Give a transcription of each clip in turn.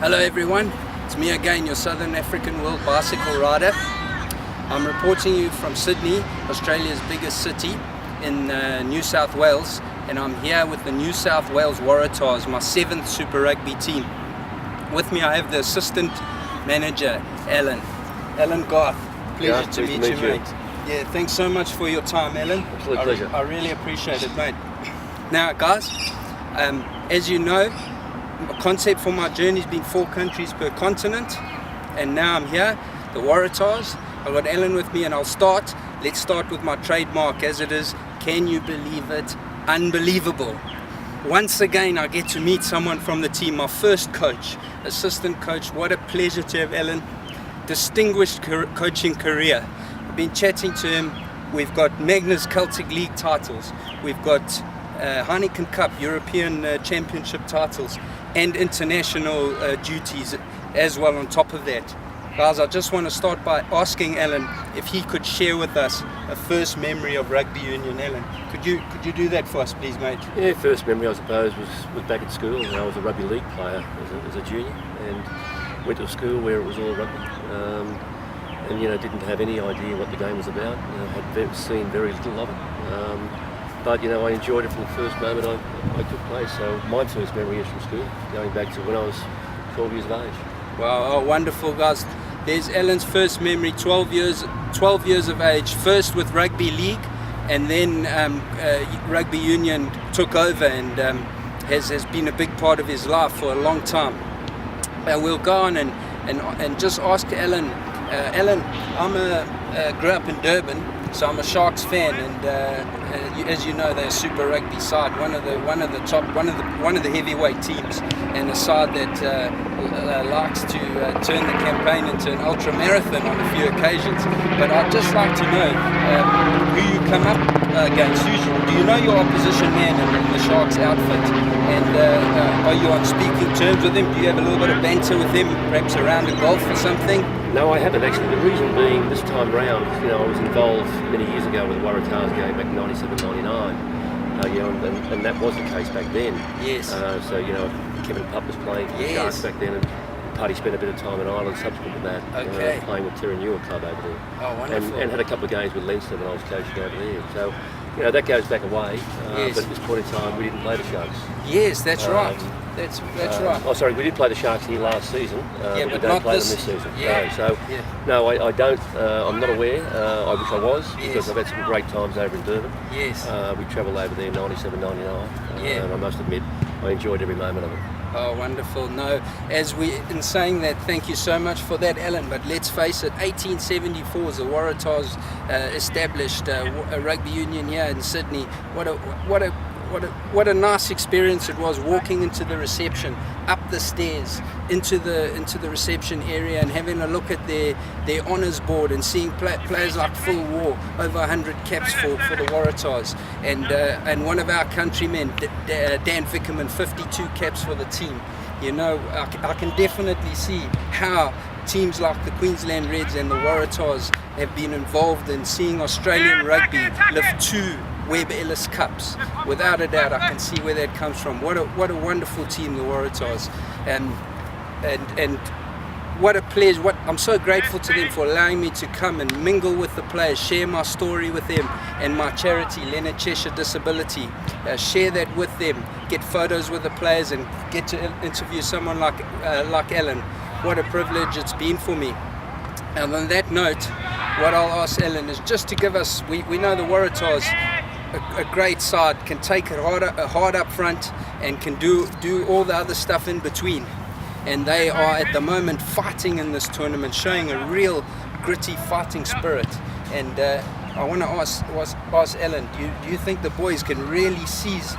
Hello everyone, it's me again, your Southern African World Bicycle Rider. I'm reporting you from Sydney, Australia's biggest city, in New South Wales, and I'm here with the New South Wales Waratahs, my 7th Super Rugby team. With me I have the assistant manager, Alan. Alan Garth, pleasure to meet you, mate. Yeah, thanks so much for your time, Alan. Absolute pleasure. I really appreciate it, mate. Now guys, as you know, the concept for my journey has been 4 countries per continent, and now I'm here, the Waratahs. I've got Alan with me, and let's start with my trademark as it is. Can you believe it? Unbelievable. Once again I get to meet someone from the team, my first coach, assistant coach. What a pleasure to have Alan. Distinguished coaching career. I've been chatting to him. We've got Magnus Celtic League titles, we've got Heineken Cup, European Championship titles, and international duties as well on top of that. Guys, I just want to start by asking Alan if he could share with us a first memory of rugby union. Alan, could you do that for us, please, mate? Yeah, first memory I suppose was back at school. You know, I was a rugby league player as a junior, and went to a school where it was all rugby, and you know, didn't have any idea what the game was about. You know, had seen very little of it. But you know, I enjoyed it from the first moment I took place. So my first memory is from school, going back to when I was 12 years of age. Wow, oh, wonderful, guys. There's Alan's first memory, 12 years of age, first with rugby league, and then rugby union took over, and has been a big part of his life for a long time. We'll go on and just ask Alan. Alan, I grew up in Durban, so I'm a Sharks fan, and as you know, they're a Super Rugby side, one of the heavyweight teams, and a side that likes to turn the campaign into an ultra marathon on a few occasions. But I'd just like to know who you come up against. Do you know your opposition man in the Sharks outfit? And are you on speaking terms with him? Do you have a little bit of banter with him, perhaps a round of golf or something? No, I haven't actually. The reason being, this time round, you know, I was involved many years ago with the Waratahs game back in 97, 99. You know, and that was the case back then. Yes. So you know, Kevin Pupp was playing for the Sharks back then, and Paddy spent a bit of time in Ireland subsequent to that, okay. Playing with Terra Newer Club over there. Oh, wonderful. And had a couple of games with Leinster when I was coaching over there. So, you know, that goes back away. Yes. But at this point in time, we didn't play the Sharks. Yes, that's right. That's right. Oh, sorry, we did play the Sharks here last season, yeah, but we don't play them this season. Yeah. No, I don't. I'm not aware. I wish I was, Yes. because I've had some great times over in Durban. Yes. We travelled over there in 97, 99. Yeah. And I must admit, I enjoyed every moment of it. Oh, wonderful. No, in saying that, thank you so much for that, Alan, but let's face it, 1874 was the Waratahs established a rugby union here in Sydney. What a nice experience it was, walking into the reception, up the stairs, into the reception area, and having a look at their honours board, and seeing players like Phil Waugh, over 100 caps for the Waratahs, and one of our countrymen, Dan Vickerman, 52 caps for the team. You know, I can definitely see how teams like the Queensland Reds and the Waratahs have been involved in seeing Australian rugby lift 2 Webb Ellis Cups. Without a doubt, I can see where that comes from. What a wonderful team, the Waratahs, and what a pleasure. I'm so grateful to them for allowing me to come and mingle with the players, share my story with them, and my charity, Leonard Cheshire Disability, share that with them, get photos with the players, and get to interview someone like Alan. What a privilege it's been for me. And on that note, what I'll ask Alan is just to give us, we know the Waratahs, a great side, can take it hard up front, and can do all the other stuff in between. And they are at the moment fighting in this tournament, showing a real gritty fighting spirit. And I want to ask Alan, do you think the boys can really seize,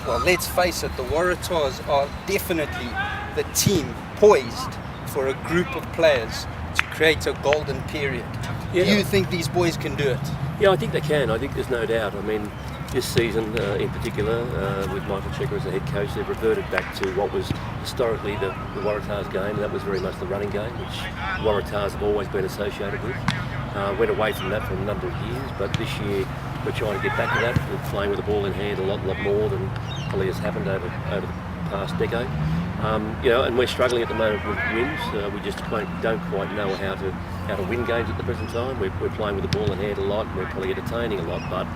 well, let's face it, the Waratahs are definitely the team poised for a group of players to create a golden period. Yeah. Do you think these boys can do it? Yeah, I think they can. I think there's no doubt. I mean, this season in particular, with Michael Checker as the head coach, they've reverted back to what was historically the Waratahs game, and that was very much the running game, which Waratahs have always been associated with. Went away from that for a number of years, but this year we're trying to get back to that. We're playing with the ball in hand a lot more than probably has happened over the past decade. And we're struggling at the moment with wins. We just don't quite know how to win games at the present time. We're playing with the ball in hand a lot, and we're probably entertaining a lot, but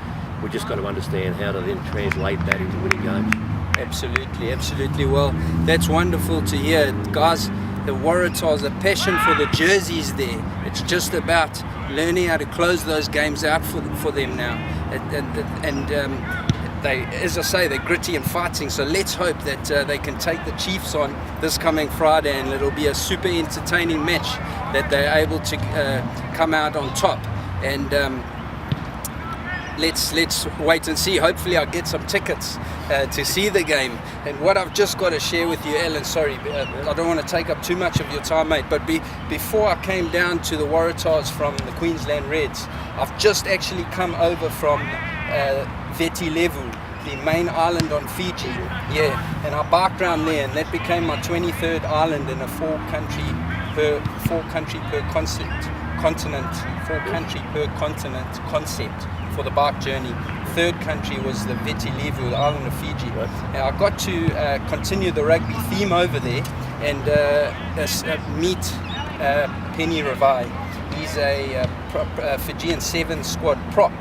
we've just got to understand how to then translate that into winning games. Absolutely, absolutely. Well, that's wonderful to hear, guys. The Waratahs, the passion for the jerseys there. It's just about learning how to close those games out for them now. And they, as I say, they're gritty and fighting. So let's hope that they can take the Chiefs on this coming Friday, and it'll be a super entertaining match that they're able to come out on top. And let's wait and see. Hopefully I'll get some tickets to see the game. And what I've just got to share with you, Alan, sorry, I don't want to take up too much of your time, mate, but before I came down to the Waratahs from the Queensland Reds, I've just actually come over from Veti Levu, the main island on Fiji. Yeah, and I biked around there, and that became my 23rd island in a four country per continent concept for the bike journey. Third country was the Veti Levu, the island of Fiji. Right. And I got to continue the rugby theme over there and meet Penny Ravai. He's a Fijian 7 squad prop,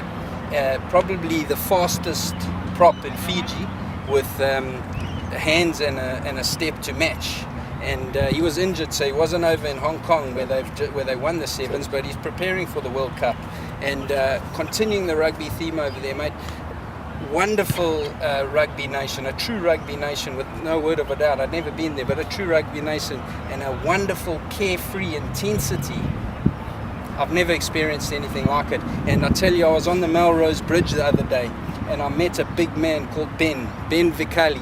probably the fastest prop in Fiji, with hands and a step to match. And he was injured, so he wasn't over in Hong Kong where they won the sevens, but he's preparing for the World Cup and continuing the rugby theme over there, mate. Wonderful rugby nation, a true rugby nation, with no word of a doubt. I'd never been there, but a true rugby nation, and a wonderful carefree intensity. I've never experienced anything like it. And I tell you, I was on the Melrose Bridge the other day, and I met a big man called Ben Vicali,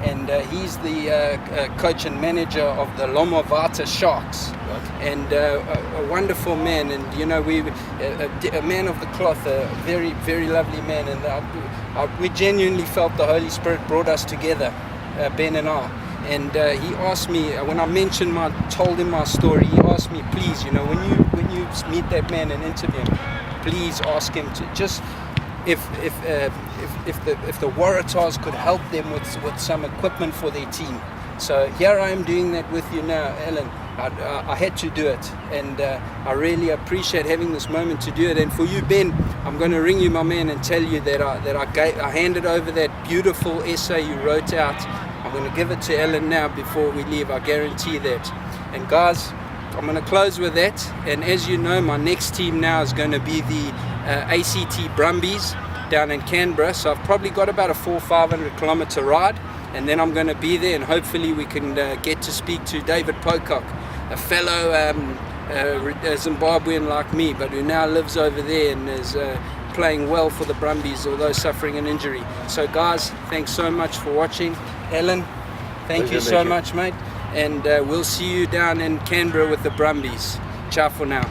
and he's the coach and manager of the Lomavata Sharks. Right. And a wonderful man, and a man of the cloth, a very, very lovely man, and we genuinely felt the Holy Spirit brought us together, Ben and I. And he asked me, when I told him my story, he asked me, please, when you meet that man and interview him, please ask him to just, if the Waratahs could help them with some equipment for their team. So here I am doing that with you now, Alan. I had to do it, and I really appreciate having this moment to do it. And for you, Ben, I'm going to ring you, my man, and tell you that I handed over that beautiful essay you wrote out. I'm going to give it to Alan now before we leave. I guarantee that. And guys, I'm going to close with that. And as you know, my next team now is going to be the ACT Brumbies down in Canberra. So I've probably got about a 400-500 kilometer ride, and then I'm going to be there, and hopefully we can get to speak to David Pocock, a fellow Zimbabwean like me, but who now lives over there and is playing well for the Brumbies, although suffering an injury. So guys, thanks so much for watching. Alan, thank you so much, mate, and we'll see you down in Canberra with the Brumbies. Ciao for now.